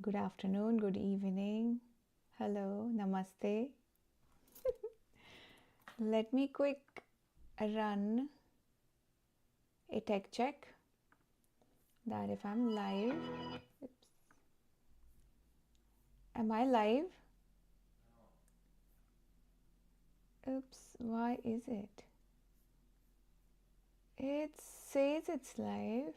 Good afternoon, good evening, hello, namaste. Let me quick run a tech check that if I'm live. Oops. Am I live? Oops, why is it? It says it's live.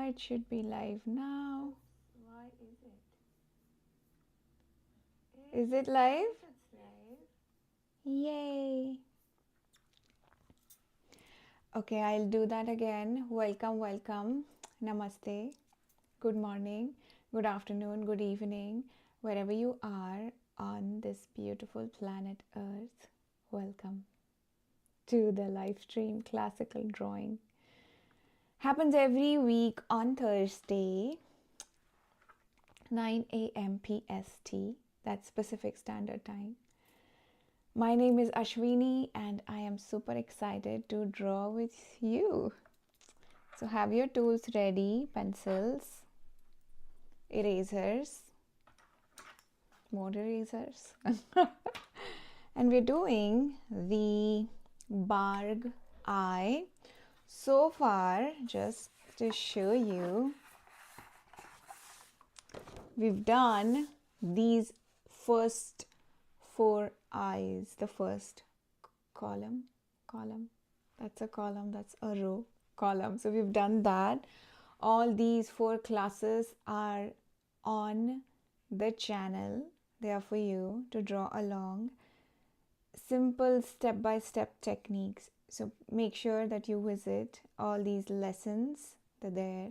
It should be live now. Why is it? Is it live? It's live. Yay! Okay, I'll do that again. Welcome, welcome. Namaste. Good morning, good afternoon, good evening, wherever you are on this beautiful planet Earth. Welcome to the live stream classical drawing. Happens every week on Thursday, 9 a.m. PST, that's Pacific Standard Time. My name is Ashwini and I am super excited to draw with you. So have your tools ready, pencils, erasers, more erasers. And we're doing the Bargue eye. So far, just to show you, we've done these first 4 eyes. The first column, that's a column, that's a row, column. So we've done that. All these 4 classes are on the channel. They are for you to draw along. Simple step-by-step techniques. So make sure that you visit all these lessons. They're there.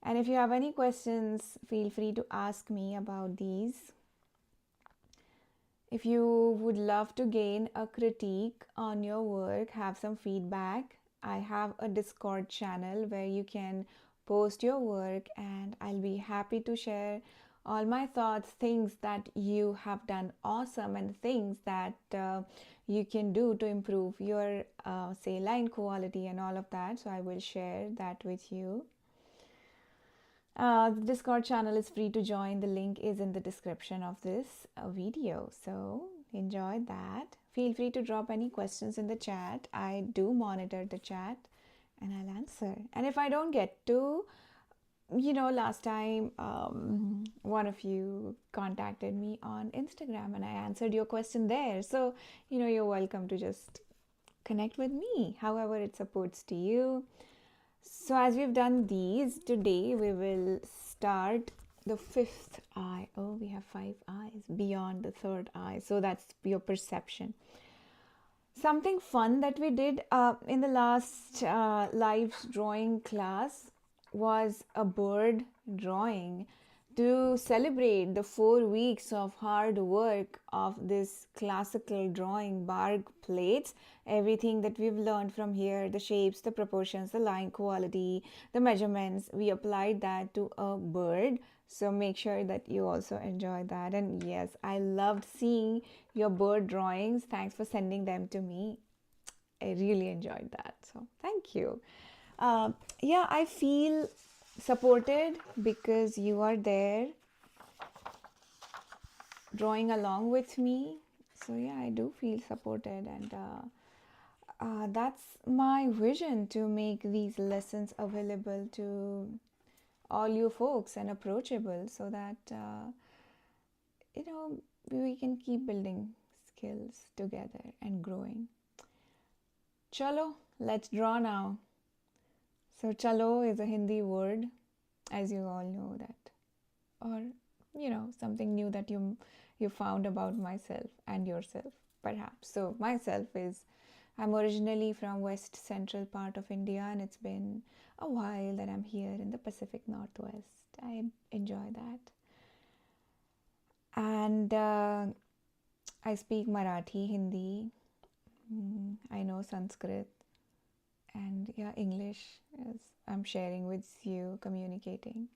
And if you have any questions, feel free to ask me about these. If you would love to gain a critique on your work, have some feedback, I have a Discord channel where you can post your work and I'll be happy to share all my thoughts, things that you have done awesome and things that you can do to improve your say line quality and all of that. So I will share that with you. The Discord channel is free to join. The link is in the description of this video. So enjoy that. Feel free to drop any questions in the chat. I do monitor the chat and I'll answer. And if I don't get to, last time one of you contacted me on Instagram and I answered your question there. So, you're welcome to just connect with me, however it supports to you. So as we've done these, today we will start the 5th eye. Oh, we have 5 eyes beyond the 3rd eye. So that's your perception. Something fun that we did in the last live drawing class was a bird drawing to celebrate the 4 weeks of hard work of this classical drawing, Bargue plates. Everything that we've learned from here, the shapes, the proportions, the line quality, the measurements, we applied that to a bird. So make sure that you also enjoy that. And yes, I loved seeing your bird drawings. Thanks for sending them to me. I really enjoyed that. So thank you. Yeah, I feel supported because you are there drawing along with me. So yeah, I do feel supported, and that's my vision, to make these lessons available to all you folks and approachable, so that we can keep building skills together and growing. Chalo, let's draw now. So chalo is a Hindi word, as you all know that, or something new that you found about myself and yourself, perhaps. So myself is, I'm originally from west central part of India, and it's been a while that I'm here in the Pacific Northwest. I enjoy that. And I speak Marathi, Hindi, I know Sanskrit, and yeah, English, as I'm sharing with you, communicating.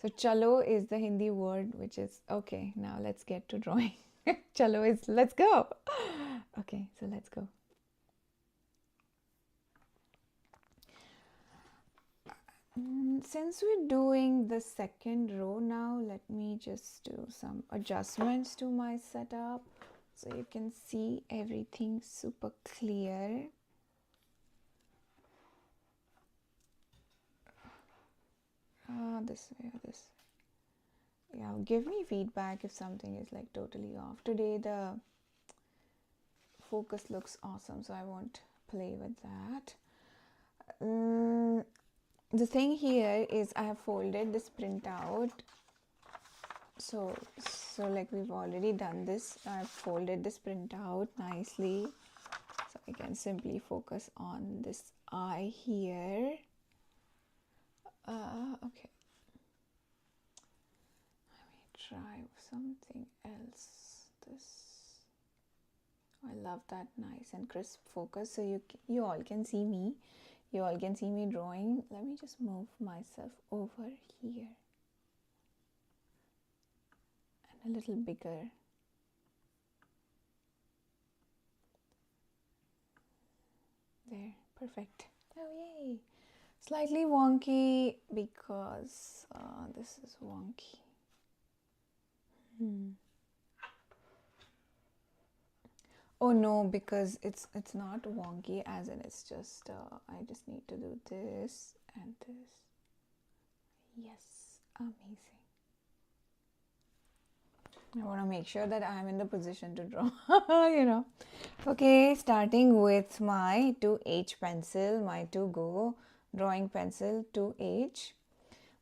So chalo is the Hindi word, which is okay. Now let's get to drawing. Chalo is let's go. Okay, so let's go. Since we're doing the second row now, let me just do some adjustments to my setup so you can see everything super clear. This way or this way. Yeah, give me feedback if something is like totally off. Today the focus looks awesome, so I won't play with that. The thing here is I have folded this printout. So like we've already done this. I've folded this printout nicely. So I can simply focus on this eye here. Okay. Let me try something else. This. I love that nice and crisp focus. So you all can see me. You all can see me drawing. Let me just move myself over here. And a little bigger. There, perfect. Oh, yay. Slightly wonky because this is wonky. Oh no, because it's not wonky, as in it's just I just need to do this and this. Yes, amazing. I want to make sure that I'm in the position to draw, you know. Okay, starting with my 2H pencil, my 2Go drawing pencil 2H.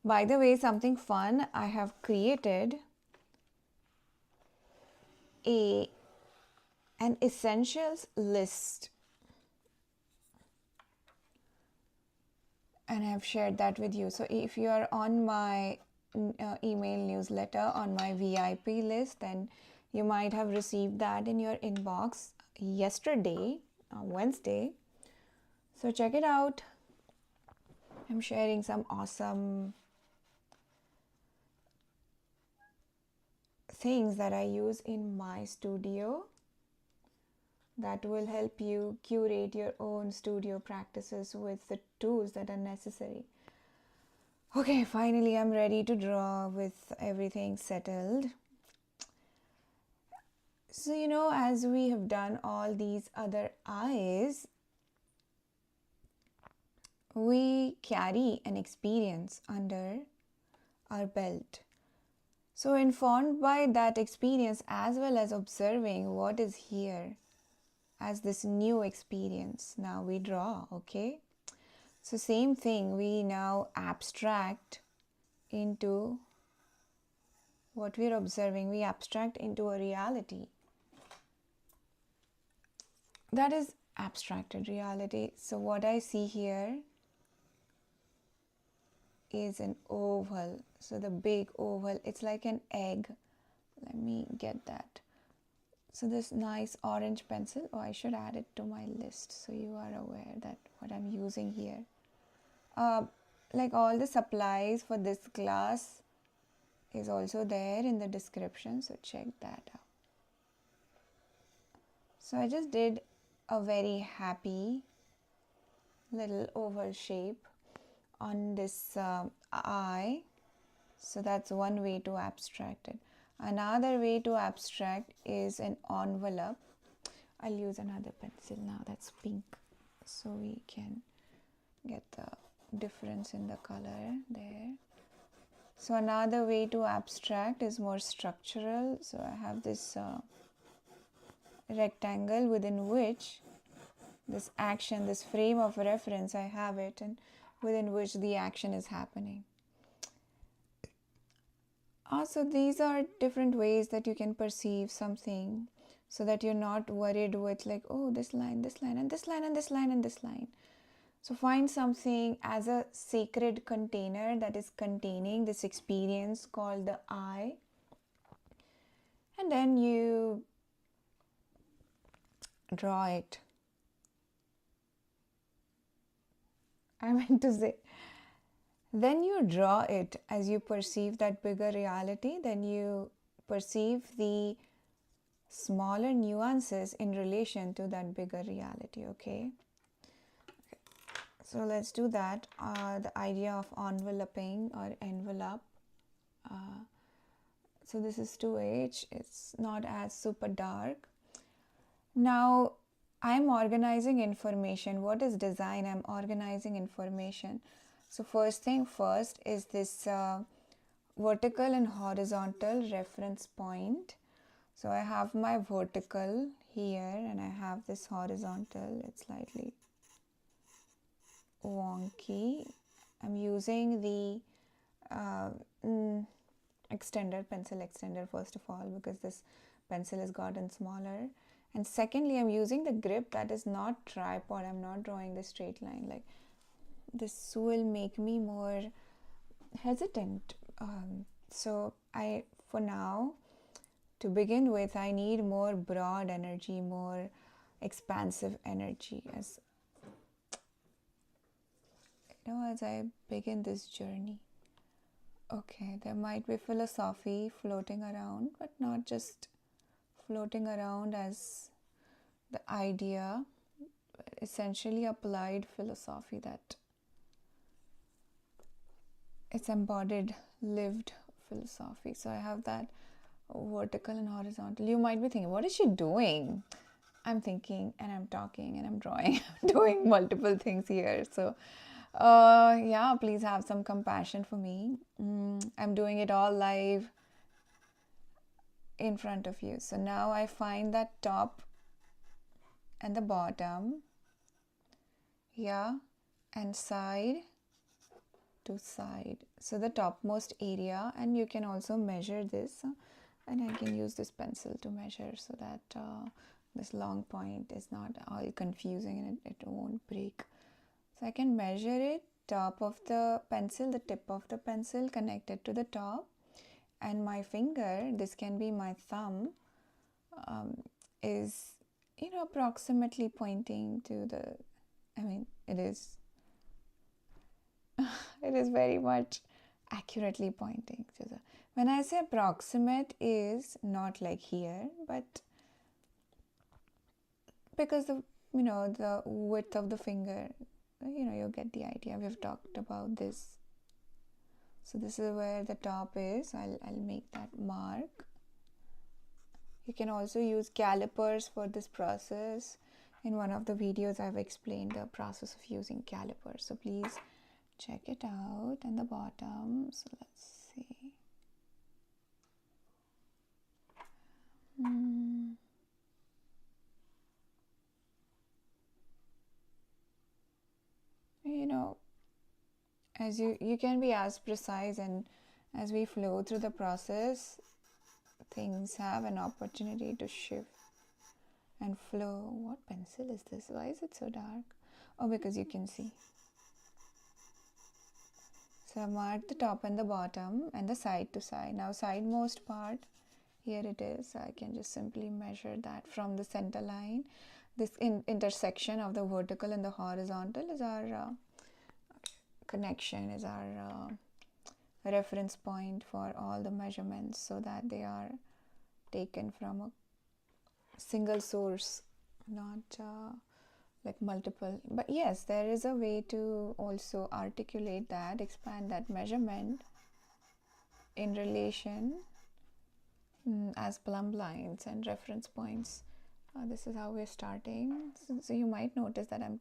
By the way, something fun, I have created an essentials list, and I've shared that with you. So if you are on my email newsletter, on my VIP list, then you might have received that in your inbox yesterday, Wednesday. So check it out. I'm sharing some awesome things that I use in my studio that will help you curate your own studio practices with the tools that are necessary. Okay, finally I'm ready to draw with everything settled. So, you know, as we have done all these other eyes, we carry an experience under our belt. So, informed by that experience as well as observing what is here as this new experience, now we draw, okay? So same thing, we now abstract into what we're observing, we abstract into a reality. That is abstracted reality. So what I see here is an oval. So the big oval, it's like an egg. Let me get that. So this nice orange pencil, oh, I should add it to my list so you are aware that what I'm using here. Like all the supplies for this class is also there in the description, so check that out. So I just did a very happy little oval shape on this eye. So that's one way to abstract it. Another way to abstract is an envelope. I'll use another pencil now, that's pink, so we can get the difference in the color there. So another way to abstract is more structural. So I have this rectangle within which this action, this frame of reference, I have it, and within which the action is happening. Also, these are different ways that you can perceive something so that you're not worried with like, oh, this line, and this line, and this line, and this line. So find something as a sacred container that is containing this experience called the I, and then you draw it. I meant to say, then you draw it as you perceive that bigger reality, then you perceive the smaller nuances in relation to that bigger reality, okay? So let's do that. The idea of enveloping or envelope. So this is 2H. It's not as super dark. Now I'm organizing information. What is design? I'm organizing information. So first thing first is this vertical and horizontal reference point. So I have my vertical here and I have this horizontal. It's slightly wonky. I'm using the extender, pencil extender first of all, because this pencil has gotten smaller. And secondly, I'm using the grip that is not tripod. I'm not drawing the straight line. Like this will make me more hesitant. So for now, to begin with, I need more broad energy, more expansive energy as I begin this journey. Okay, there might be philosophy floating around, but not just floating around as the idea, but essentially applied philosophy that it's embodied, lived philosophy. So I have that vertical and horizontal. You might be thinking, what is she doing? I'm thinking and I'm talking and I'm drawing. I'm doing multiple things here. So yeah, please have some compassion for me. I'm doing it all live in front of you. So now I find that top and the bottom, yeah, and side to side. So the topmost area, and you can also measure this, and I can use this pencil to measure so that this long point is not all confusing and it won't break. So I can measure it, top of the pencil, the tip of the pencil connected to the top, and my finger, this can be my thumb, is approximately pointing to the, it is it is very much accurately pointing to the, when I say approximate, is not like here, but because the the width of the finger, you get the idea. We've talked about this. So this is where the top is. I'll make that mark. You can also use calipers for this process. In one of the videos I've explained the process of using calipers, so please check it out. And the bottom, so let's see. As you can be as precise, and as we flow through the process, things have an opportunity to shift and flow. What pencil is this? Why is it so dark? Oh, because you can see. So I marked the top and the bottom and the side to side. Now sidemost part, here it is. I can just simply measure that from the center line. This intersection of the vertical and the horizontal is our connection, is our reference point for all the measurements, so that they are taken from a single source, not like multiple. But yes, there is a way to also articulate that, expand that measurement in relation as plumb lines and reference points. This is how we're starting. So you might notice that I'm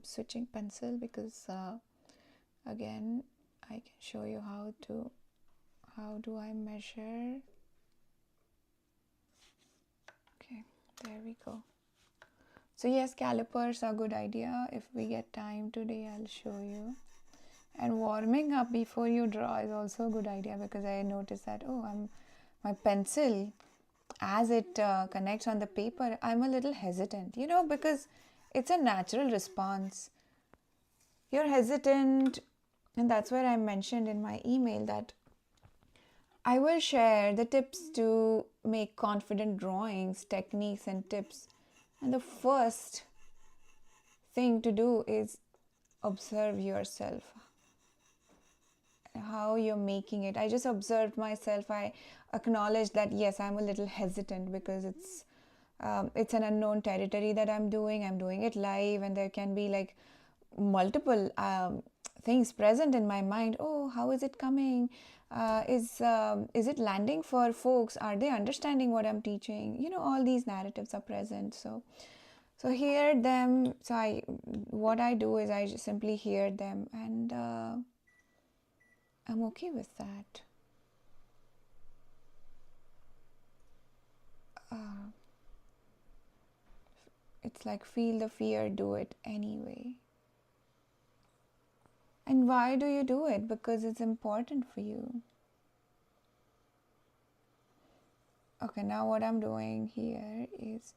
switching pencil because again I can show you how do I measure. Okay, there we go. So yes, calipers are a good idea. If we get time today, I'll show you. And warming up before you draw is also a good idea, because I noticed that my pencil, as it connects on the paper, I'm a little hesitant, because it's a natural response. You're hesitant, and that's where I mentioned in my email that I will share the tips to make confident drawings, techniques and tips. And the first thing to do is observe yourself, how you're making it. I just observed myself. I acknowledged that yes, I'm a little hesitant because it's an unknown territory that I'm doing it live, and there can be like multiple things present in my mind. Oh, how is it coming? Is it landing for folks? Are they understanding what I'm teaching? All these narratives are present. So hear them. What I do is I just simply hear them, and I'm okay with that. It's like, feel the fear, do it anyway. And why do you do it? Because it's important for you. Okay, now what I'm doing here is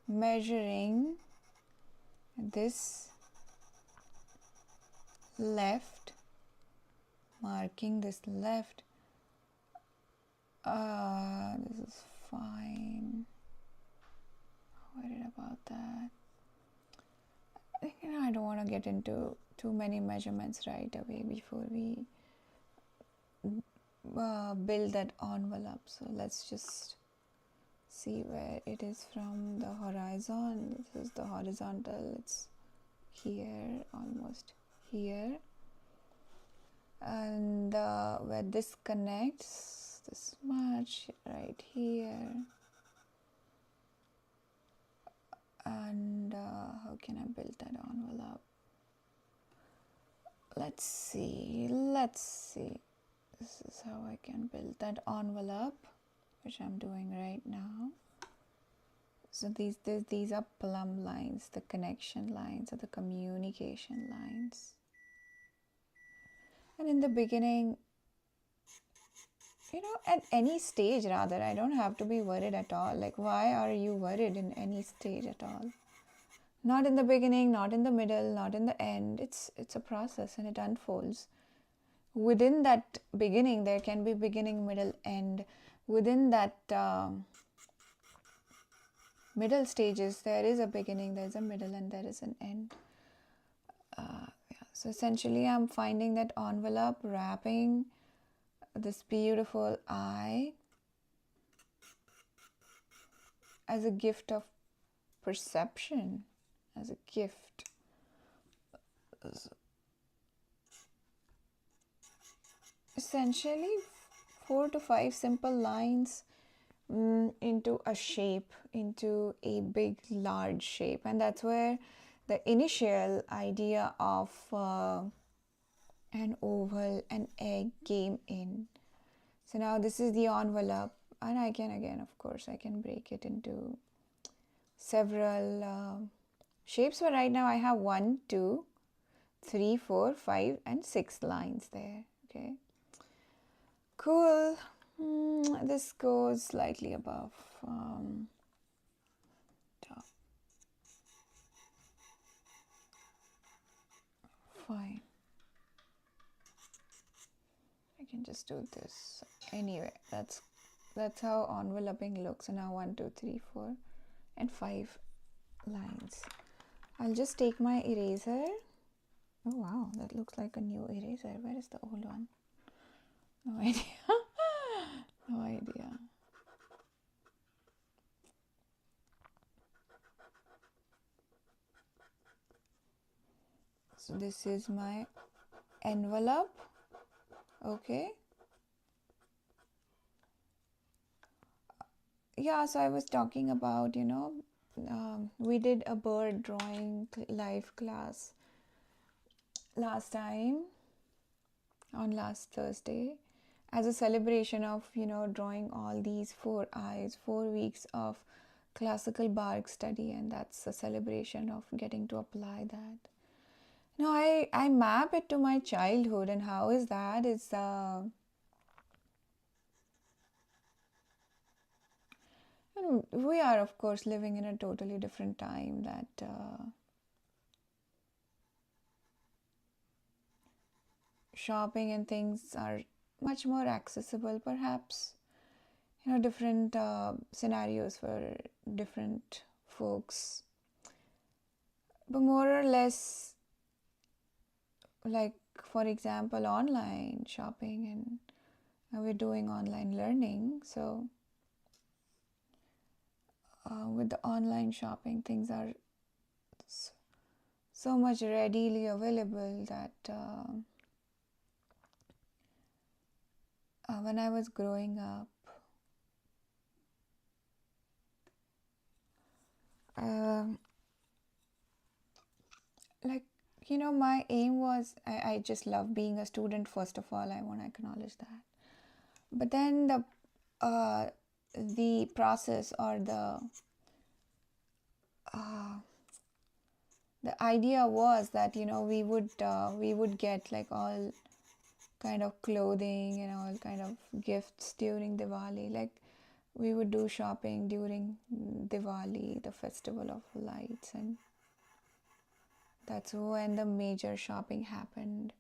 measuring this left, marking this left. This is fine. Worried about that. I don't want to get into too many measurements right away before we build that envelope. So let's just see where it is from the horizon. This is the horizontal. It's here, almost here, and where this connects, this much right here. And how can I build that envelope? Let's see. This is how I can build that envelope, which I'm doing right now. So these are plumb lines, the connection lines, or the communication lines. And in the beginning, at any stage rather, I don't have to be worried at all. Like, why are you worried in any stage at all? Not in the beginning, not in the middle, not in the end. It's a process, and it unfolds. Within that beginning, there can be beginning, middle, end. Within that middle stages, there is a beginning, there is a middle, and there is an end. So essentially, I'm finding that envelope, wrapping this beautiful eye as a gift of perception, as a gift. Essentially, 4 to 5 simple lines into a shape, into a big, large shape. And that's where the initial idea of an oval, an egg came in. So now this is the envelope, and I can, again, of course, I can break it into several shapes. But right now I have 1, 2, 3, 4, 5, and 6 lines there. Okay, cool. This goes slightly above top. Fine. I can just do this. Anyway, that's how enveloping looks. So now 1, 2, 3, 4, and 5 lines. I'll just take my eraser. Oh wow, that looks like a new eraser. Where is the old one? No idea. No idea. So this is my envelope. Okay. Yeah, so I was talking about, we did a bird drawing live class last time on last Thursday as a celebration of, drawing all these 4 eyes, 4 weeks of classical Bargue study, and that's a celebration of getting to apply that. No, I map it to my childhood, and how is that? It's we are, of course, living in a totally different time that shopping and things are much more accessible, perhaps. Different scenarios for different folks. But more or less, like, for example, online shopping, and we're doing online learning. So with the online shopping, things are so much readily available that when I was growing up, like, my aim was, I just love being a student. First of all, I want to acknowledge that. But then the process, or the idea was that we would get like all kind of clothing and all kind of gifts during Diwali. Like, we would do shopping during Diwali, the festival of lights, and that's when the major shopping happened.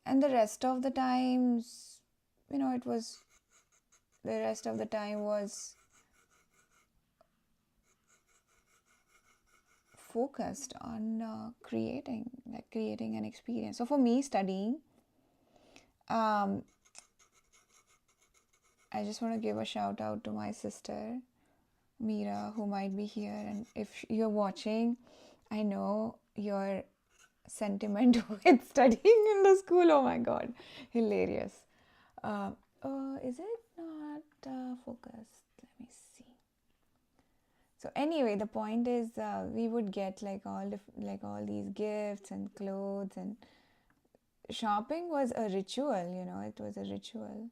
And the rest of the times, the rest of the time was focused on creating an experience. So for me, studying, I just want to give a shout out to my sister Meera, who might be here, and if you're watching, I know your sentiment with studying in the school. Oh my god, hilarious. Is it not focused? Let me see. So anyway, the point is, we would get like all these gifts and clothes, and shopping was a ritual. It was a ritual.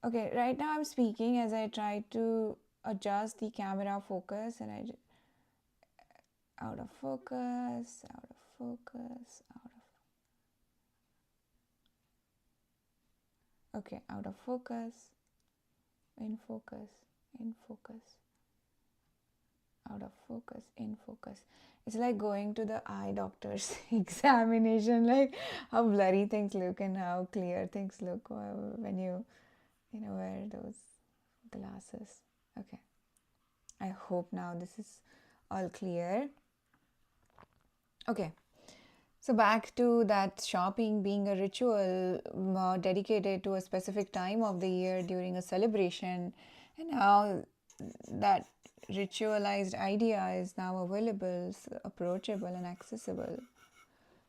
Okay, right now I'm speaking as I try to adjust the camera focus, and out of focus, out of focus, okay, out of focus, in focus, in focus, out of focus, in focus. It's like going to the eye doctor's examination, like how blurry things look and how clear things look when you wear those glasses. Okay, I hope now this is all clear. Okay, so back to that shopping being a ritual dedicated to a specific time of the year during a celebration, and how that ritualized idea is now available, approachable, and accessible.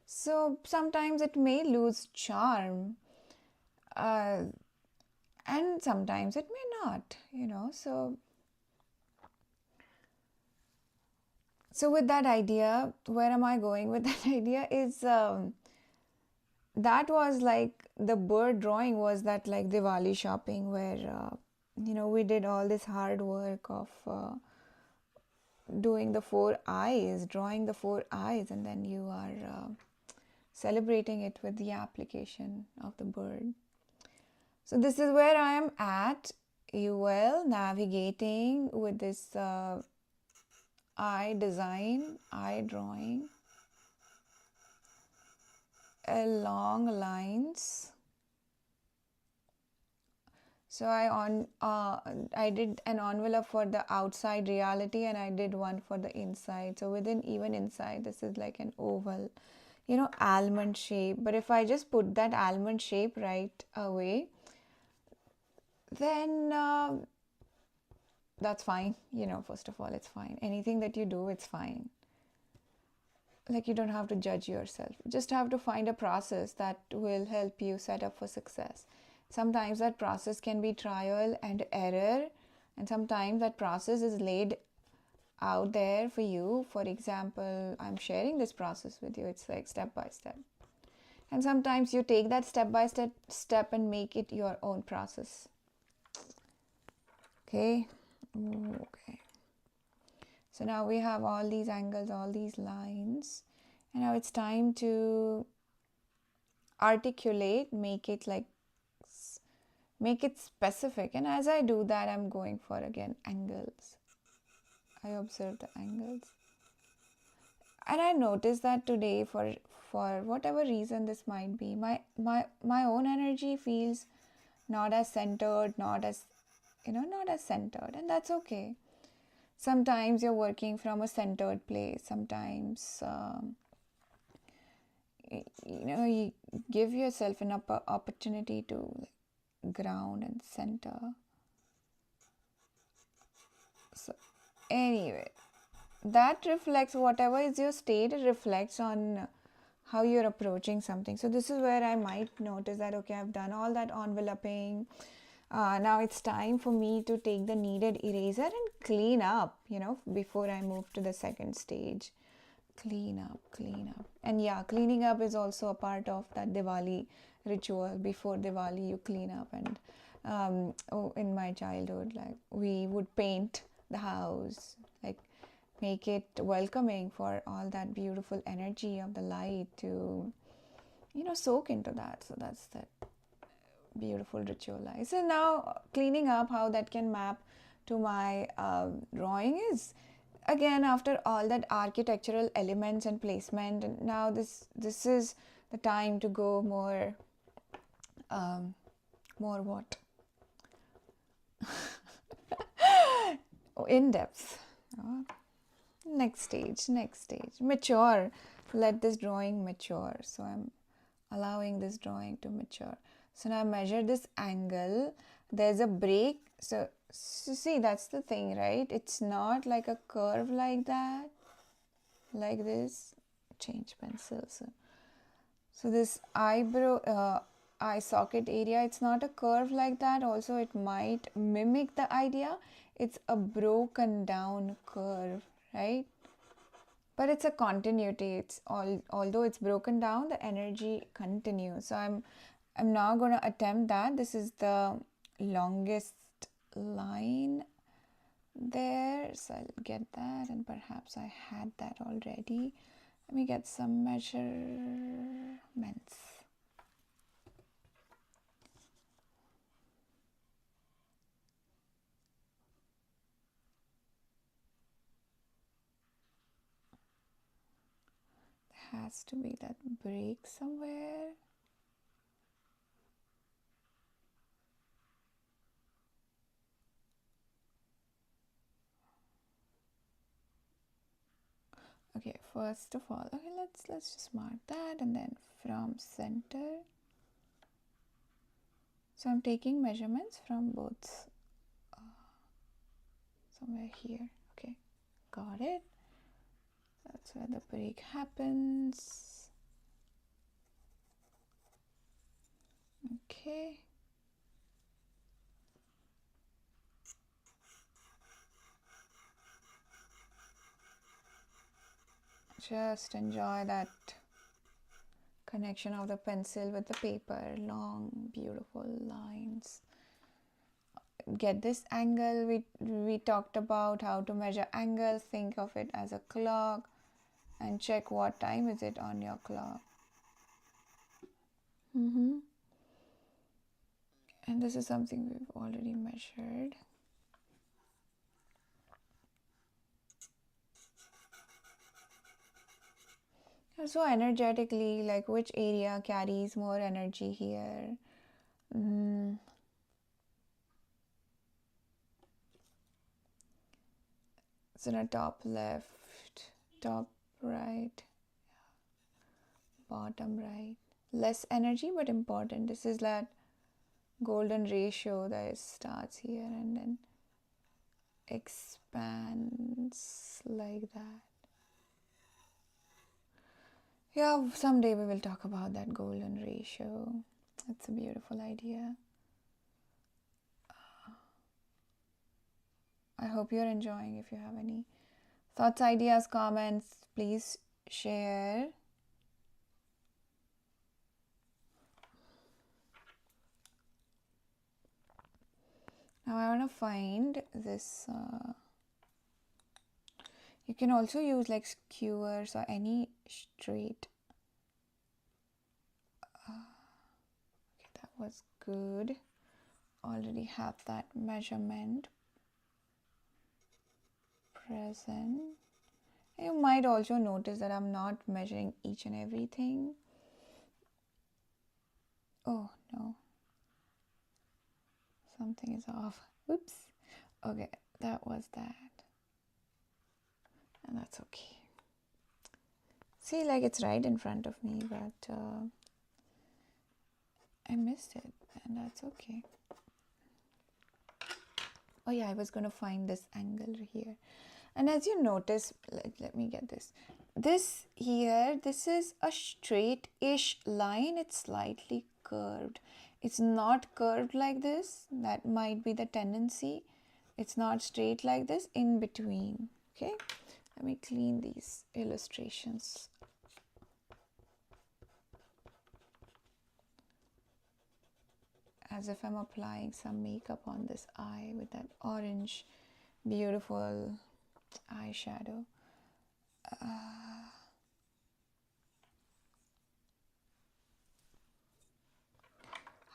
So sometimes it may lose charm, and sometimes it may not, So with that idea, where am I going with that idea is, that was like the bird drawing was that like Diwali shopping, where we did all this hard work of doing the 4 eyes, drawing the 4 eyes, and then you are celebrating it with the application of the bird. So this is where I am at UL, navigating with this eye design, eye drawing along lines. So I did an envelope for the outside reality, and I did one for the inside. So even inside, this is like an oval, almond shape. But if I just put that almond shape right away, then that's fine. First of all, it's fine. Anything that you do, it's fine. Like, you don't have to judge yourself. You just have to find a process that will help you set up for success. Sometimes that process can be trial and error, and sometimes that process is laid out there for you. For example, I'm sharing this process with you. It's like step by step. And sometimes you take that step by step and make it your own process. Okay. So now we have all these angles, all these lines, and now it's time to articulate, make it specific. And as I do that, I'm going for, again, angles. I observe the angles, and I notice that today, for whatever reason this might be, my own energy feels not as centered, not as centered, and that's okay. Sometimes you're working from a centered place. Sometimes you give yourself an opportunity to ground and center. So anyway, that reflects whatever is your state, it reflects on how you're approaching something. So this is where I might notice that, okay, I've done all that enveloping. Now it's time for me to take the needed eraser and clean up, before I move to the second stage. Clean up, clean up. And yeah, cleaning up is also a part of that Diwali ritual. Before Diwali, you clean up. And in my childhood, like, we would paint the house, like, make it welcoming for all that beautiful energy of the light to, soak into that. So that's that beautiful ritual light. So now cleaning up, how that can map to my drawing is, again, after all that architectural elements and placement, and now this is the time to go more what in depth. Next stage, mature. Let this drawing mature. So I'm allowing this drawing to mature. So now measure this angle. There's a break. So see, that's the thing, right? It's not like a curve like that, like this. Change pencil. So this eyebrow, eye socket area, it's not a curve like that. Also, it might mimic the idea. It's a broken down curve, right? But it's a continuity. It's although it's broken down, the energy continues. So I'm now going to attempt that. This is the longest line there, so I'll get that, and perhaps I had that already. Let me get some measurements. There has to be that break somewhere. Okay, first of all, okay, let's just mark that, and then from center. So I'm taking measurements from both, somewhere here. Okay, got it. That's where the break happens. Okay. Just enjoy that connection of the pencil with the paper. Long, beautiful lines. Get this angle. We talked about how to measure angles. Think of it as a clock and check what time is it on your clock. And this is something we've already measured. So energetically, like, which area carries more energy here? So the top left, top right, bottom right. Less energy but important. This is that golden ratio that starts here and then expands like that. Yeah, someday we will talk about that golden ratio. It's a beautiful idea. I hope you're enjoying. If you have any thoughts, ideas, comments, please share. Now I want to find this. You can also use like skewers or any straight. Okay, that was good. Already have that measurement present. You might also notice that I'm not measuring each and everything. Oh no, something is off. Oops. Okay, that was that. And that's okay. See, like, it's right in front of me, but I missed it, and that's okay. Oh yeah, I was going to find this angle here. And as you notice, let me get this. This here, this is a straight-ish line. It's slightly curved. It's not curved like this. That might be the tendency. It's not straight like this, in between. Okay, let me clean these illustrations. As if I'm applying some makeup on this eye with that orange, beautiful eyeshadow.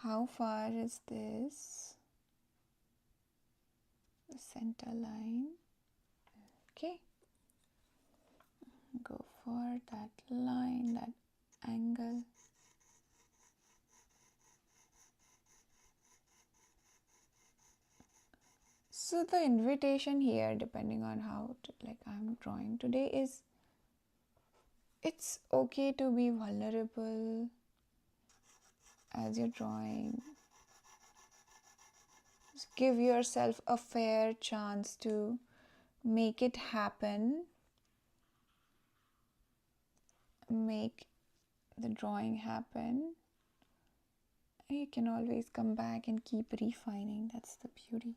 How far is this? The center line. Okay. Go for that line, that angle. So the invitation here, depending on how I'm drawing today, is it's okay to be vulnerable as you're drawing. Just give yourself a fair chance to make it happen. Make the drawing happen. You can always come back and keep refining. That's the beauty.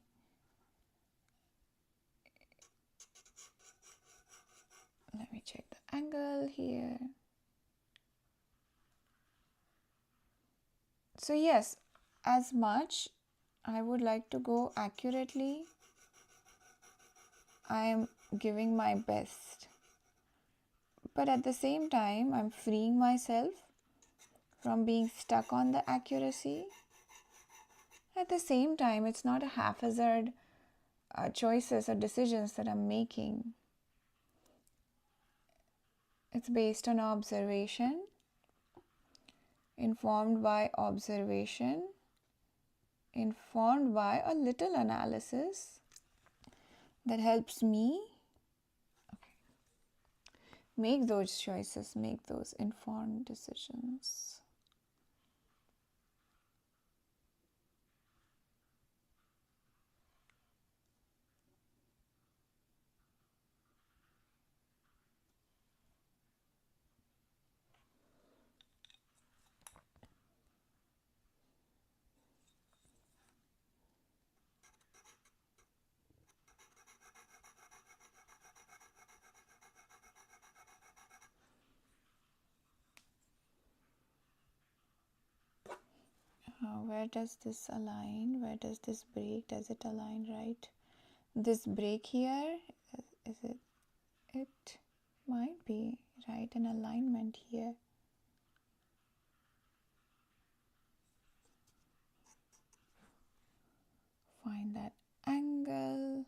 Let me check the angle here. So yes, as much I would like to go accurately, I am giving my best. But at the same time, I'm freeing myself from being stuck on the accuracy. At the same time, it's not a haphazard choices or decisions that I'm making. It's based on observation, informed by observation, informed by a little analysis that helps me make those choices, make those informed decisions. Where does this align? Where does this break? Does it align right? This break here, is it? It might be right in alignment here. Find that angle.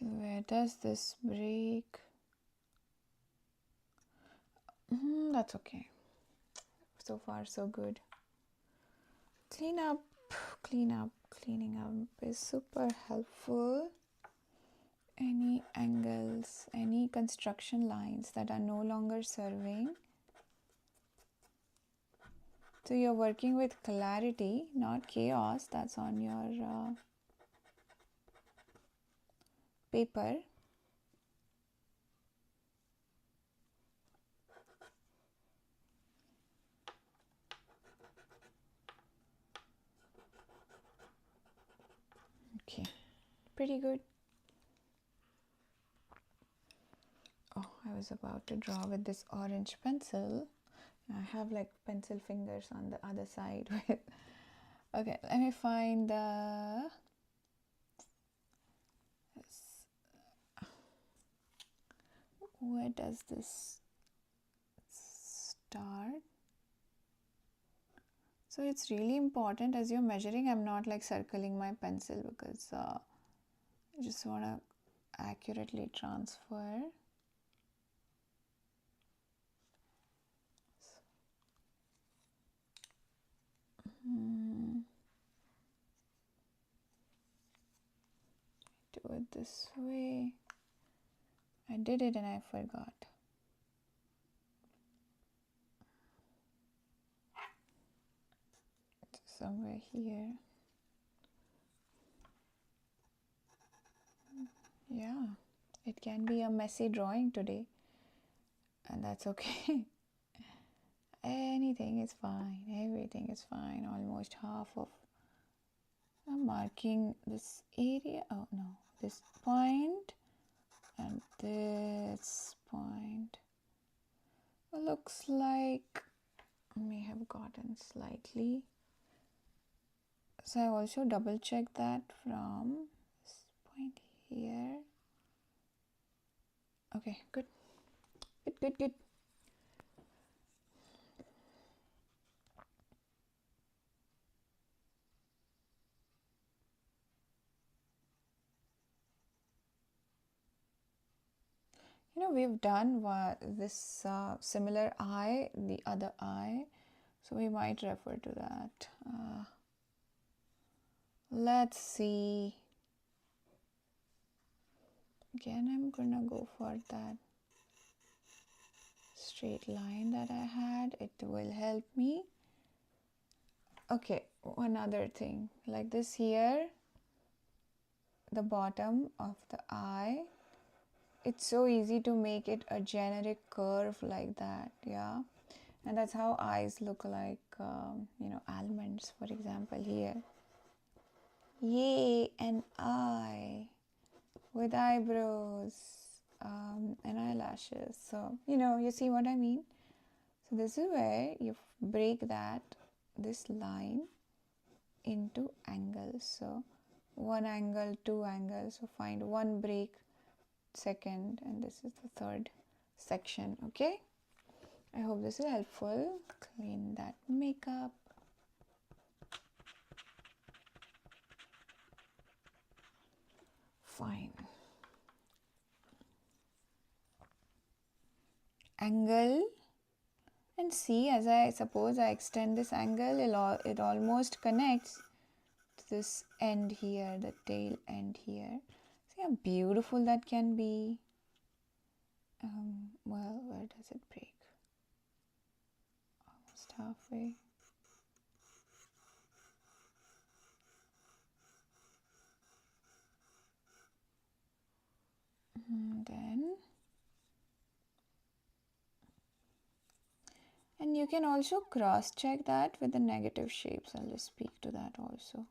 Where does this break? That's okay. So far, so good. Clean up, clean up. Cleaning up is super helpful. Any angles, any construction lines that are no longer serving. So you're working with clarity, not chaos. That's on your paper. Okay, pretty good. Oh, I was about to draw with this orange pencil. I have like pencil fingers on the other side with. Okay, let me find the. Where does this start? So it's really important as you're measuring. I'm not like circling my pencil because I just want to accurately transfer. Do it this way. I did it and I forgot. somewhere here. Yeah, it can be a messy drawing today, and that's okay. Anything is fine, everything is fine. Almost half of, I'm marking this area. Oh no, this point and this point. It looks like may have gotten slightly. So I also double check that from this point here. Okay, good. Good. You know, we've done this similar eye, the other eye, so we might refer to that. Let's see. Again, I'm gonna go for that straight line that I had. It will help me. Okay, one other thing, like this here, the bottom of the eye, it's so easy to make it a generic curve like that, yeah. And that's how eyes look like, you know, almonds, for example, here. Yay, an eye with eyebrows and eyelashes. So, you know, you see what I mean? So this is where you break this line into angles. So one angle, two angles. So find one break, second, and this is the third section. Okay, I hope this is helpful. Clean that makeup. Fine. Angle, and see, as I suppose I extend this angle, it almost connects to this end here, the tail end here. See how beautiful that can be. Well, where does it break? Almost halfway. And you can also cross check that with the negative shapes. I'll just speak to that also.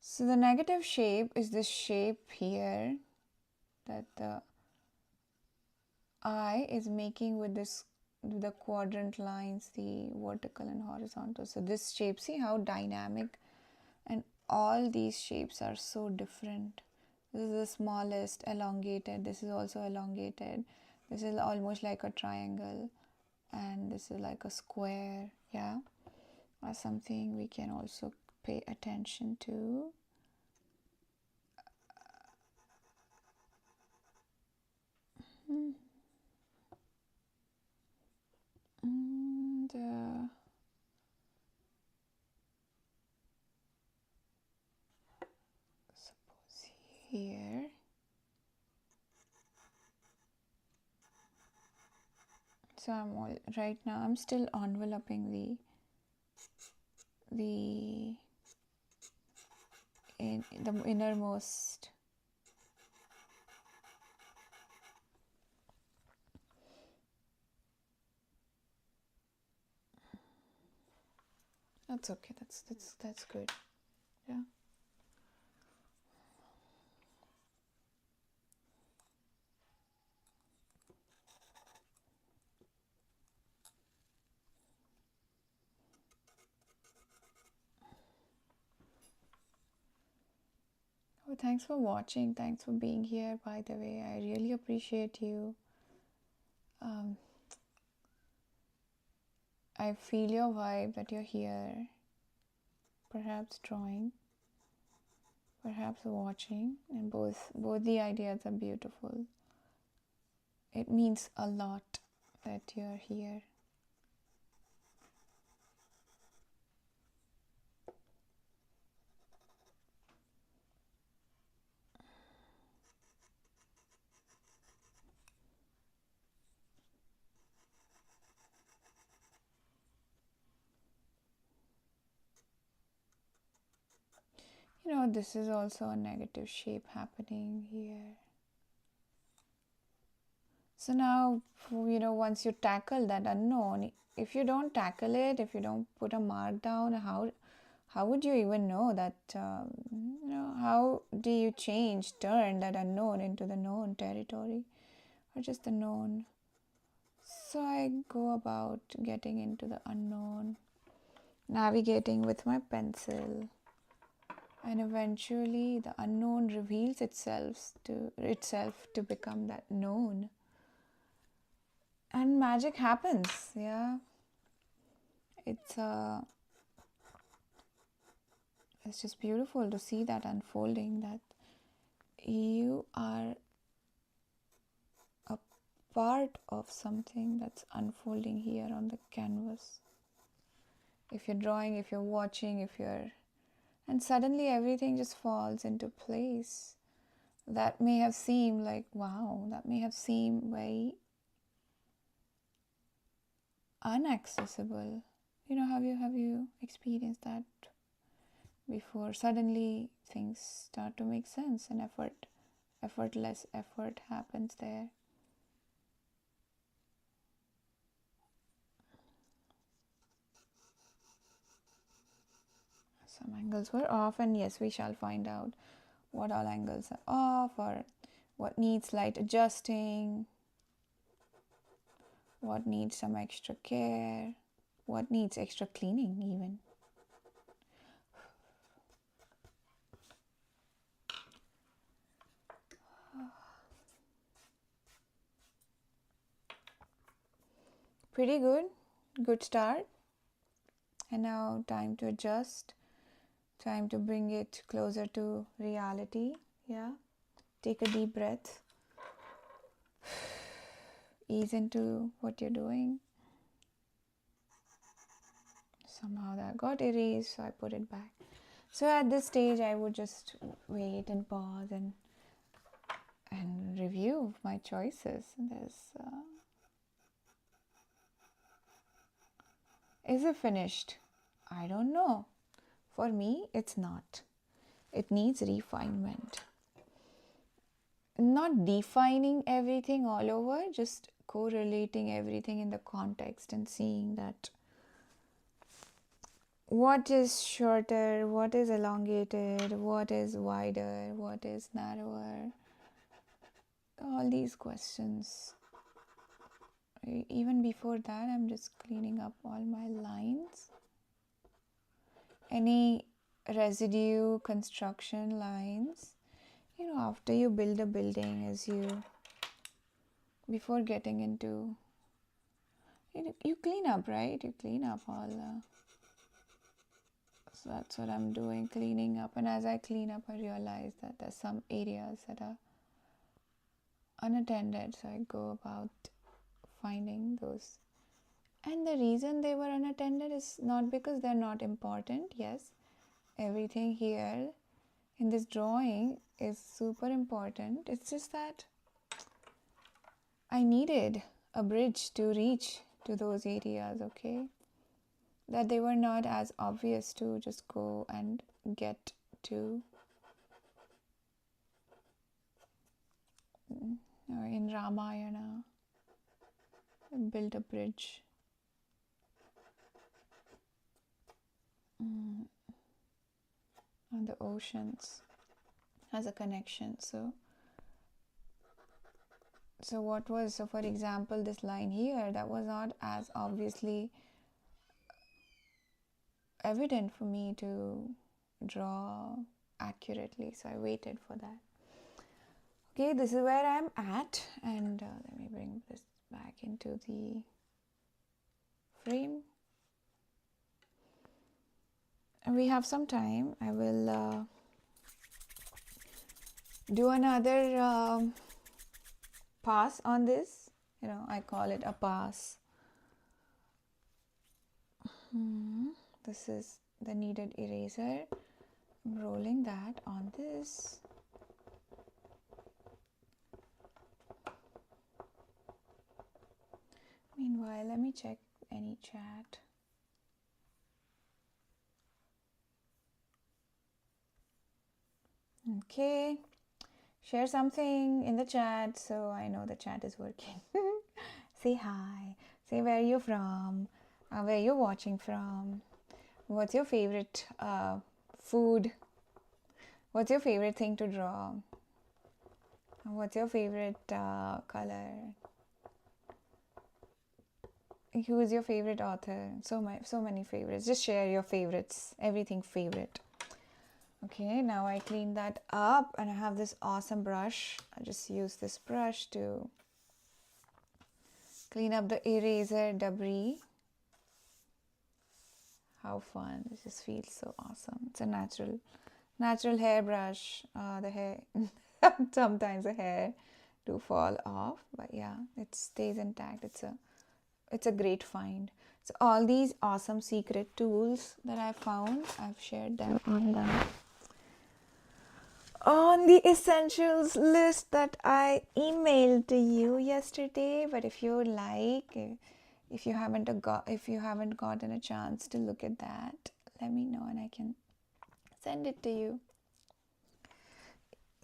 So the negative shape is this shape here that the eye is making with the quadrant lines, the vertical and horizontal. So this shape, see how dynamic, and all these shapes are so different. This is the smallest, elongated. This is also elongated. This is almost like a triangle, and this is like a square, yeah, or something we can also pay attention to. And suppose here, so right now I'm still enveloping the innermost. That's okay. That's good. Yeah. Oh, thanks for watching. Thanks for being here. By the way, I really appreciate you. I feel your vibe that you're here. Perhaps drawing, perhaps watching, and both the ideas are beautiful. It means a lot that you're here. this is also a negative shape happening here. So now, once you tackle that unknown, if you don't tackle it, if you don't put a mark down, how would you even know that, how do you turn that unknown into the known territory, or just the known? So I go about getting into the unknown, navigating with my pencil, and eventually the unknown reveals itself to become that known. And magic happens. Yeah, it's just beautiful to see that unfolding, that you are a part of something that's unfolding here on the canvas. If you're drawing, if you're watching, and suddenly everything just falls into place. That may have seemed like, wow, that may have seemed very unaccessible. Have you experienced that before? Suddenly things start to make sense, and effortless effort happens there. Some angles were off, and yes, we shall find out what all angles are off, or what needs slight adjusting, what needs some extra care, what needs extra cleaning even. Pretty good start. And now time to adjust, time to bring it closer to reality. Yeah, take a deep breath, ease into what you're doing. Somehow that got erased, so I put it back. So at this stage I would just wait and pause and review my choices. Is it finished? I don't know. For me, it's not. It needs refinement. Not defining everything all over, just correlating everything in the context and seeing that what is shorter, what is elongated, what is wider, what is narrower. All these questions. Even before that, I'm just cleaning up all my lines. Any residue construction lines, after you build a building, before getting into, you clean up, right? You clean up all. So that's what I'm doing, cleaning up. And as I clean up, I realize that there's some areas that are unattended. So I go about finding those. And the reason they were unattended is not because they're not important. Yes, everything here in this drawing is super important. It's just that I needed a bridge to reach to those areas, okay? That they were not as obvious to just go and get to. Or in Ramayana, build a bridge. On the oceans as a connection. So for example, this line here, that was not as obviously evident for me to draw accurately, so I waited for that. Okay, this is where I'm at, and let me bring this back into the frame. And we have some time. I will do another pass on this. I call it a pass. This is the needed eraser. I'm rolling that on this. Meanwhile, let me check any chat. Okay, share something in the chat so I know the chat is working. Say hi, say where you're from, where you're watching from, what's your favorite food, what's your favorite thing to draw, what's your favorite color, who is your favorite author. So many favorites. Just share your favorites, everything favorite. Okay, now I clean that up and I have this awesome brush. I just use this brush to clean up the eraser debris. How fun. This just feels so awesome. It's a natural hairbrush. The hair sometimes the hair do fall off, but yeah, it stays intact. It's a great find. So all these awesome secret tools that I found, I've shared them on the essentials list that I emailed to you yesterday. But if you like, if you haven't gotten a chance to look at that, let me know and I can send it to you.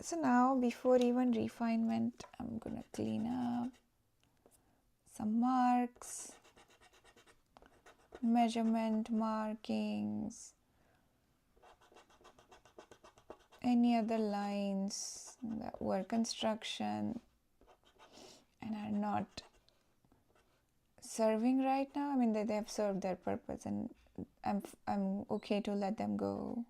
So now, before even refinement, I'm gonna clean up some marks, measurement markings, any other lines that were construction and are not serving right now. I mean, they have served their purpose and I'm okay to let them go.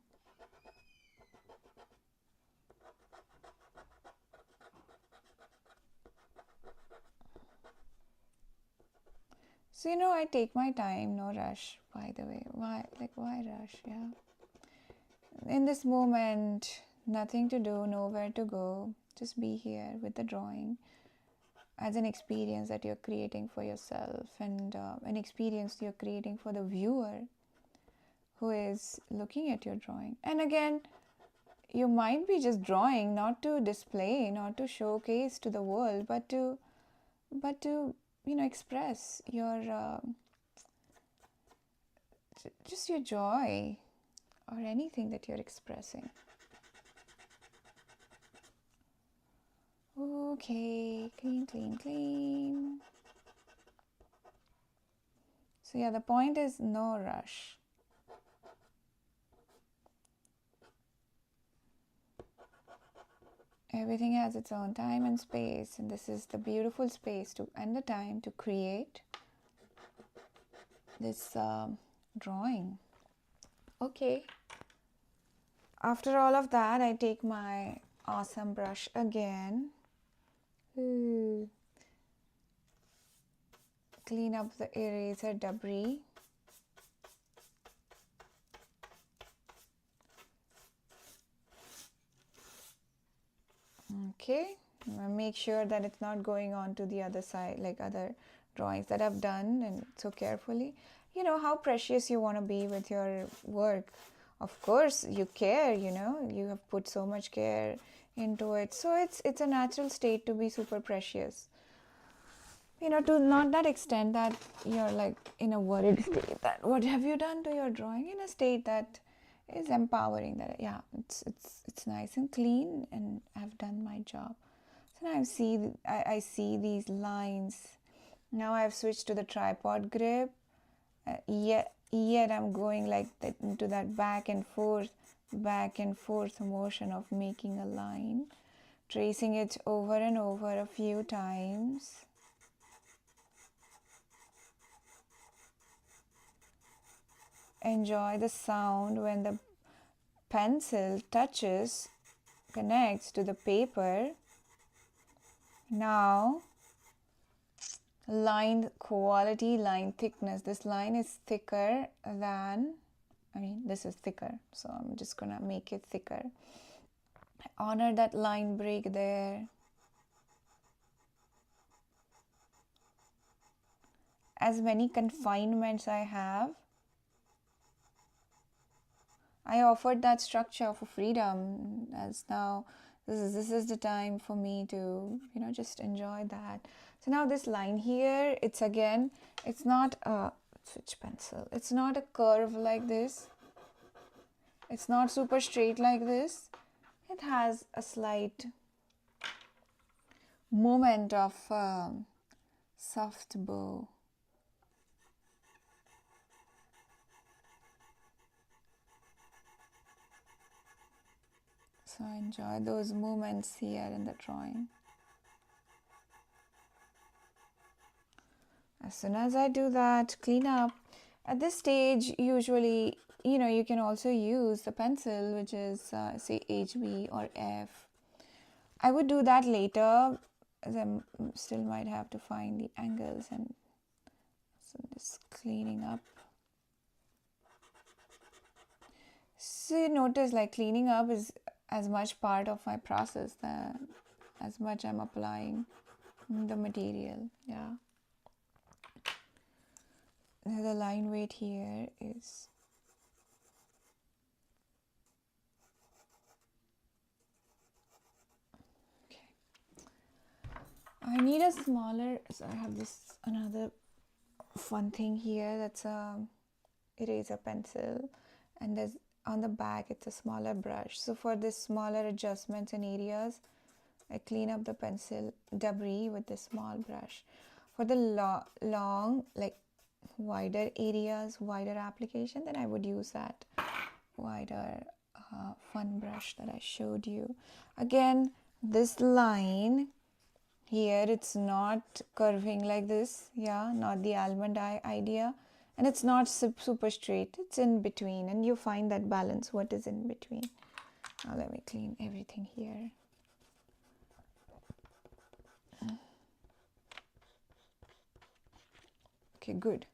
So, I take my time, no rush, by the way. Why rush? Yeah. In this moment, nothing to do, nowhere to go. Just be here with the drawing as an experience that you're creating for yourself and an experience you're creating for the viewer who is looking at your drawing. And again, you might be just drawing not to display, not to showcase to the world, but to express your just your joy or anything that you're expressing. Okay, clean. So yeah, the point is no rush. Everything has its own time and space, and this is the beautiful space and the time to create this drawing. Okay. After all of that, I take my awesome brush again. Clean up the eraser debris. Okay, make sure that it's not going on to the other side like other drawings that I've done, and so carefully. You know how precious you want to be with your work. Of course, you care, you have put so much care into it. So it's a natural state to be super precious. To not that extent that you're like in a worried state that what have you done to your drawing, in a state that is empowering, that yeah, it's nice and clean and I've done my job. So now I see these lines. Now I've switched to the tripod grip. Yet I'm going like that into that back and forth motion of making a line, tracing it over and over a few times. Enjoy the sound when the pencil connects to the paper. Now, line quality, line thickness. This line is thicker than, this is thicker, so I'm just gonna make it thicker. I honor that line break there. As many confinements I have, I offered that structure for freedom, as now this is the time for me to just enjoy that. So now this line here, it's not a switch pencil, it's not a curve like this, it's not super straight like this. It has a slight movement of soft bow. So I enjoy those movements here in the drawing. As soon as I do that, clean up. At this stage, usually, you can also use the pencil, which is say HB or F. I would do that later, as I still might have to find the angles, and so I'm just cleaning up. So you notice, like, cleaning up is as much part of my process that as much I'm applying the material. Yeah. The line weight here is okay. I need a smaller, so I have this another fun thing here, that's a eraser pencil, and there's on the back it's a smaller brush. So for this smaller adjustments in areas, I clean up the pencil debris with this small brush. For the long, like wider areas, wider application, then I would use that wider fun brush that I showed you. Again, this line here, it's not curving like this, yeah, not the almond eye idea, and it's not super straight, it's in between, and you find that balance, what is in between. Now let me clean everything here. Okay, good.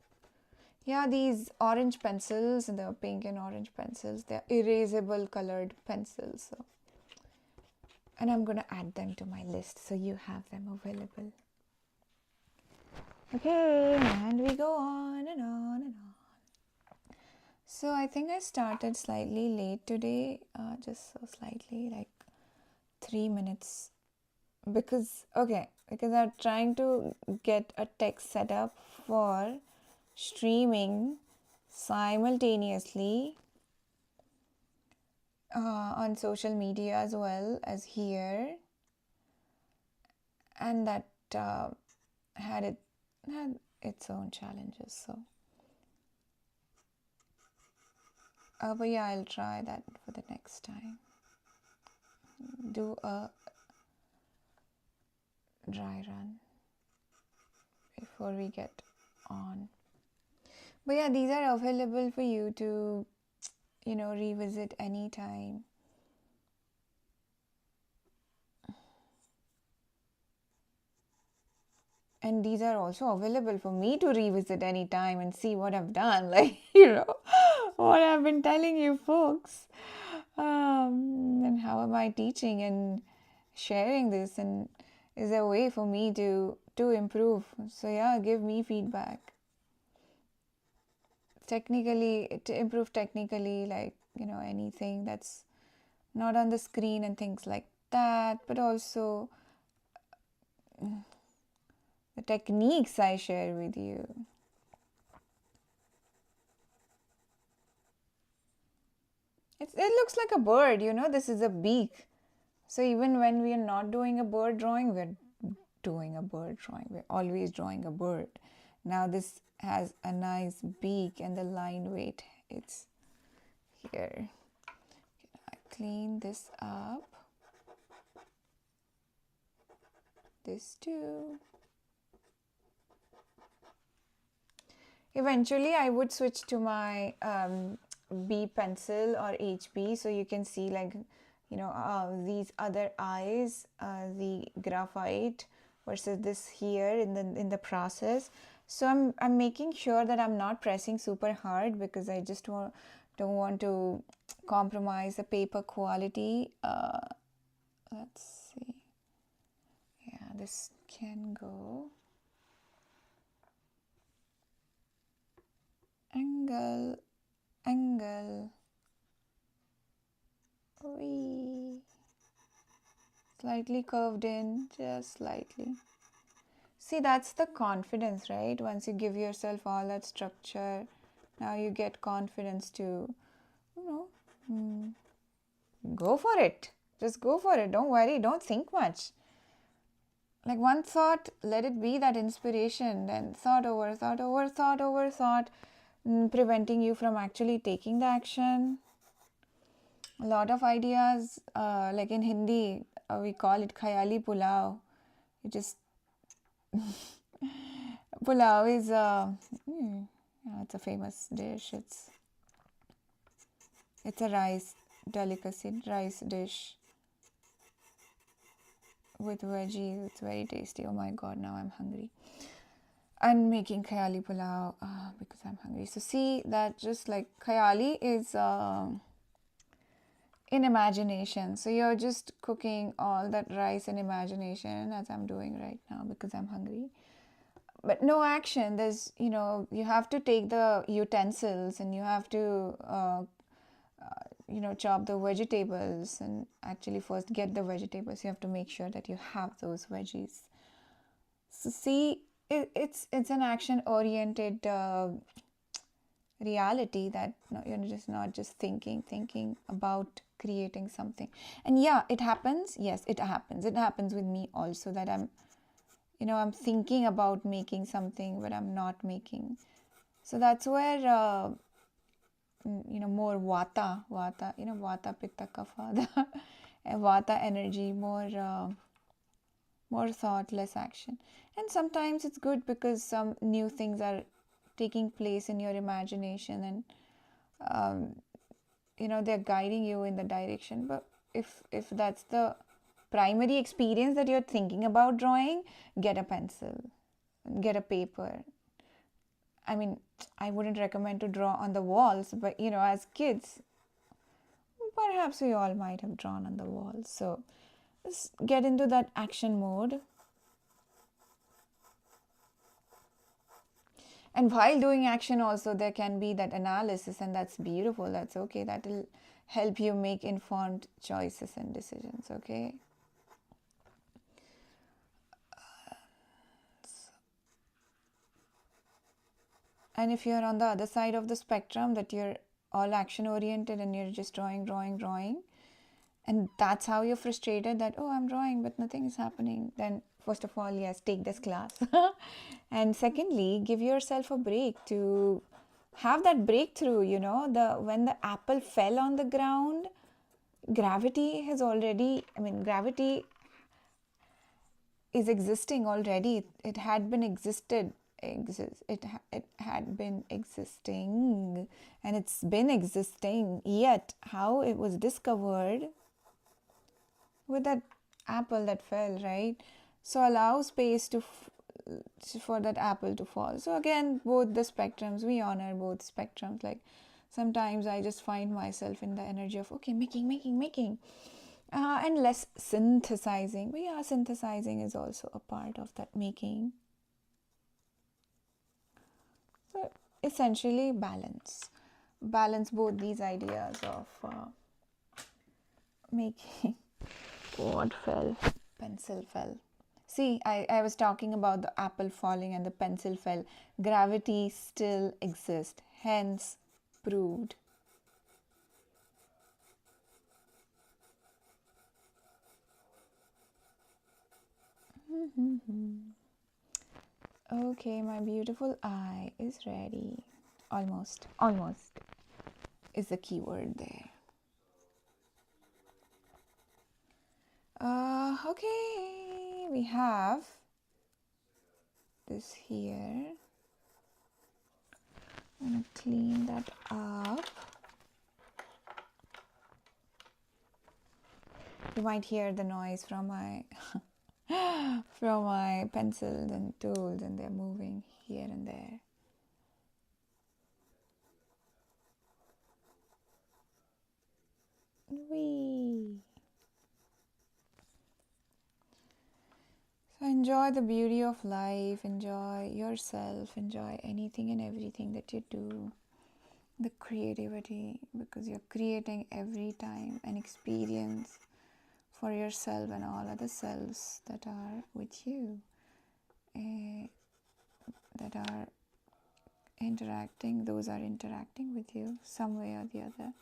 Yeah, these orange pencils, the pink and orange pencils, they're erasable colored pencils. So, and I'm going to add them to my list so you have them available. Okay, and we go on and on and on. So I think I started slightly late today, just so slightly, like 3 minutes. Because I'm trying to get a text set up for streaming simultaneously on social media as well as here, and that had its own challenges. So but yeah, I'll try that for the next time. Do a dry run before we get on. But yeah, these are available for you to revisit anytime. And these are also available for me to revisit anytime and see what I've done, like what I've been telling you folks, and how am I teaching and sharing this, and is there a way for me to improve. So yeah, give me feedback technically, to improve technically, like anything that's not on the screen and things like that, but also the techniques I share with you. It looks like a bird, this is a beak. So even when we are not doing a bird drawing, we're doing a bird drawing. We're always drawing a bird. Now this has a nice beak, and the line weight, it's here. I clean this up. This too. Eventually I would switch to my B pencil or HB, so you can see, like, these other eyes, the graphite versus this here in the process. So I'm making sure that I'm not pressing super hard, because I just don't want to compromise the paper quality. Let's see. Yeah, this can go. Angle. Wee. Slightly curved in, just slightly. See, that's the confidence, right? Once you give yourself all that structure, now you get confidence to, go for it. Just go for it. Don't worry. Don't think much. Like one thought, let it be that inspiration, then thought over, thought over, thought over, thought, preventing you from actually taking the action. A lot of ideas, like in Hindi, we call it khayali pulao. You just pulao is it's a famous dish. It's a rice delicacy, rice dish with veggies. It's very tasty. Oh my god, now I'm hungry. I'm making khayali pulao because I'm hungry. So see that just like khayali is in imagination. So you're just cooking all that rice in imagination, as I'm doing right now because I'm hungry. But no action. There's, you have to take the utensils and you have to chop the vegetables, and actually first get the vegetables. You have to make sure that you have those veggies. So see, it's an action oriented reality, that you're just not just thinking about creating something. And yeah, it happens. Yes, it happens with me also, that I'm thinking about making something but I'm not making. So that's where more vata, vata, pitta, kapha, the vata energy, more thought, less action. And sometimes it's good because some new things are taking place in your imagination, and they're guiding you in the direction. But if that's the primary experience that you're thinking about drawing, get a pencil, get a paper. I mean, I wouldn't recommend to draw on the walls, but as kids, perhaps we all might have drawn on the walls. So just get into that action mode. And while doing action also, there can be that analysis, and that's beautiful. That's okay. That will help you make informed choices and decisions, okay? And if you're on the other side of the spectrum, that you're all action oriented and you're just drawing, and that's how you're frustrated, that, oh, I'm drawing but nothing is happening, then first of all, yes, take this class. And secondly, give yourself a break to have that breakthrough. When the apple fell on the ground, gravity is existing already. It had been existing, and it's been existing. Yet how it was discovered with that apple that fell, right? So allow space for that apple to fall. So again, both the spectrums, we honor both spectrums. Like sometimes I just find myself in the energy of, okay, making, and less synthesizing. But yeah, synthesizing is also a part of that making. So essentially balance both these ideas of making. What fell? Pencil fell. See, I was talking about the apple falling and the pencil fell. Gravity still exists, hence proved. Okay, my beautiful eye is ready. Almost is the keyword there. Okay, we have this here. I'm gonna clean that up. You might hear the noise from my from my pencils and tools, and they're moving here and there. Whee! So enjoy the beauty of life, enjoy yourself, enjoy anything and everything that you do. The creativity, because you're creating every time an experience for yourself and all other selves that are with you, that are interacting, those are interacting with you some way or the other.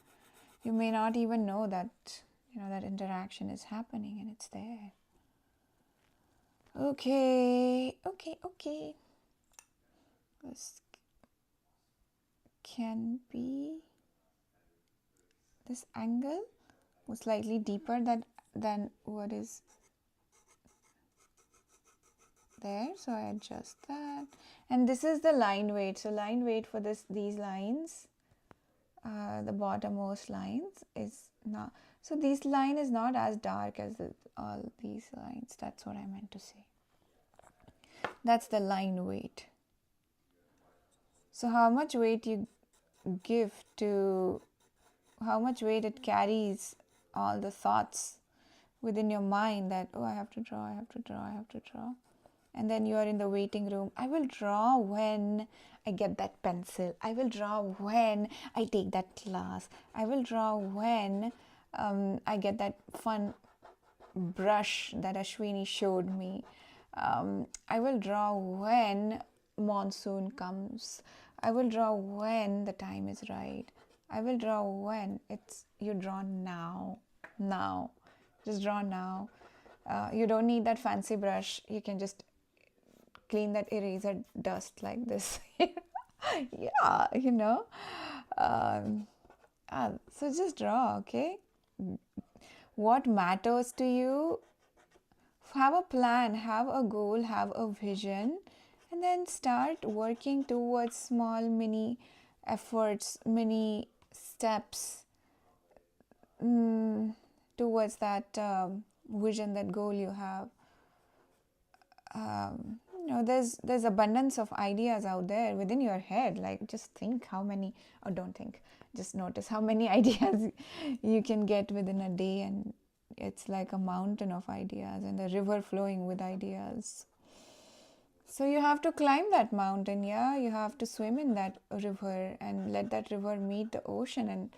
You may not even know that that interaction is happening and it's there. Okay. This can be, this angle was slightly deeper than what is there, so I adjust that. And this is the line weight. So line weight for these lines, the bottommost lines is not, so this line is not as dark as all these lines. That's what I meant to say. That's the line weight. So how much weight you give to, how much weight it carries all the thoughts within your mind that, oh, I have to draw. And then you are in the waiting room. I will draw when I get that pencil. I will draw when I take that class. I will draw when I get that fun brush that Ashwini showed me. I will draw when monsoon comes. I will draw when the time is right. I will draw when you draw now. Just draw now. You don't need that fancy brush. You can just clean that eraser dust like this. Yeah, so just draw, okay? What matters to you? Have a plan, have a goal, have a vision, and then start working towards small mini efforts, mini steps towards that vision, that goal you have. There's abundance of ideas out there within your head. Like, just think how many, or don't think, just notice how many ideas you can get within a day, and it's like a mountain of ideas and a river flowing with ideas. So you have to climb that mountain, yeah? You have to swim in that river and let that river meet the ocean, and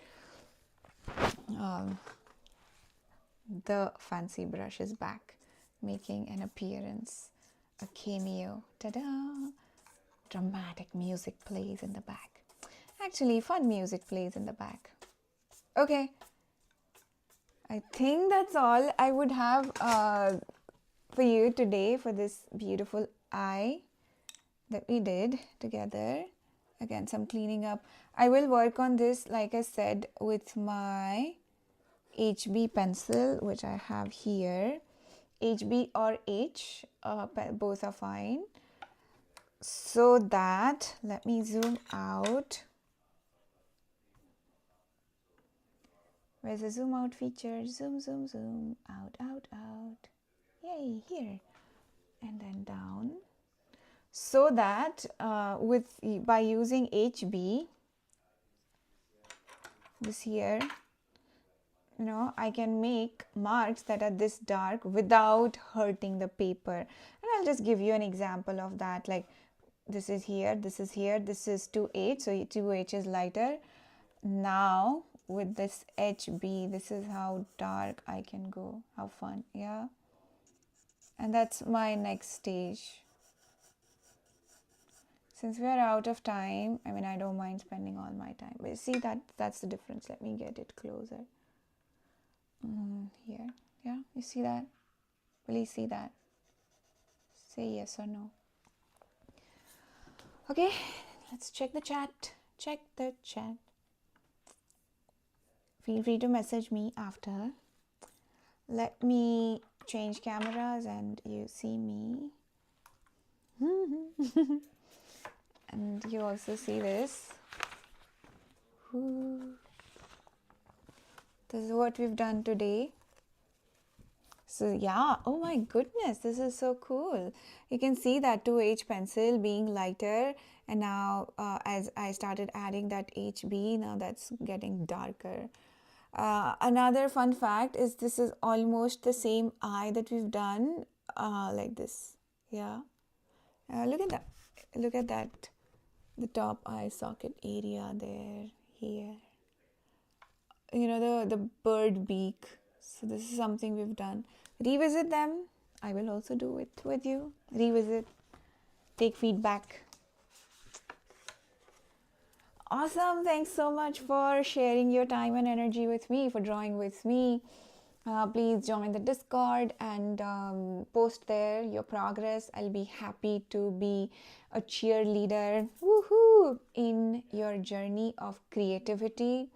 the fancy brush is back, making an appearance, a cameo. Ta-da! Dramatic music plays in the back. Actually, fun music plays in the back. Okay. I think that's all I would have for you today for this beautiful eye that we did together. Again, some cleaning up. I will work on this, like I said, with my HB pencil, which I have here. HB or H, both are fine. So that, let me zoom out. Where's the zoom out feature? Zoom, zoom, zoom, out. Yay, here. And then down. So that by using HB, this here, I can make marks that are this dark without hurting the paper. And I'll just give you an example of that. Like, this is here, this is here, this is 2H, so 2H is lighter. Now, with this HB, this is how dark I can go. How fun, yeah? And that's my next stage. Since we are out of time, I don't mind spending all my time. But see, that's the difference. Let me get it closer. Here, yeah, you see that? Will you see that? Say yes or no. Okay, let's check the chat. Check the chat. Feel free to message me after. Let me change cameras and you see me. And you also see this. This is what we've done today. So yeah, oh my goodness, this is so cool. You can see that 2H pencil being lighter, and now as I started adding that HB, now that's getting darker. Another fun fact is this is almost the same eye that we've done like this. Yeah, look at that. Look at that. The top eye socket area there, here. The bird beak. So this is something we've done. Revisit them. I will also do it with you. Revisit. Take feedback. Awesome. Thanks so much for sharing your time and energy with me, for drawing with me. Please join the Discord and post there your progress. I'll be happy to be a cheerleader, woohoo, in your journey of creativity.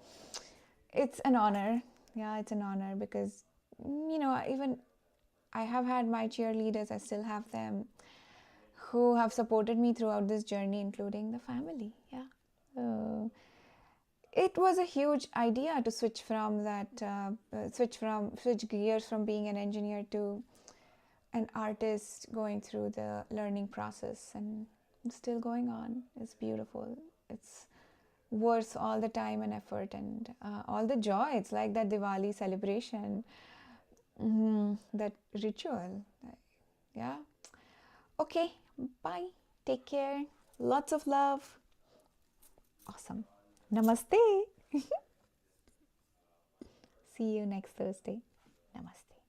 It's an honor. Yeah, it's an honor because, even I have had my cheerleaders, I still have them who have supported me throughout this journey, including the family. Yeah. So it was a huge idea to switch gears from being an engineer to an artist going through the learning process, and it's still going on. It's beautiful. It's worth all the time and effort and all the joy. It's like that Diwali celebration, that ritual. Yeah. Okay, bye. Take care. Lots of love. Awesome. Namaste. See you next Thursday. Namaste.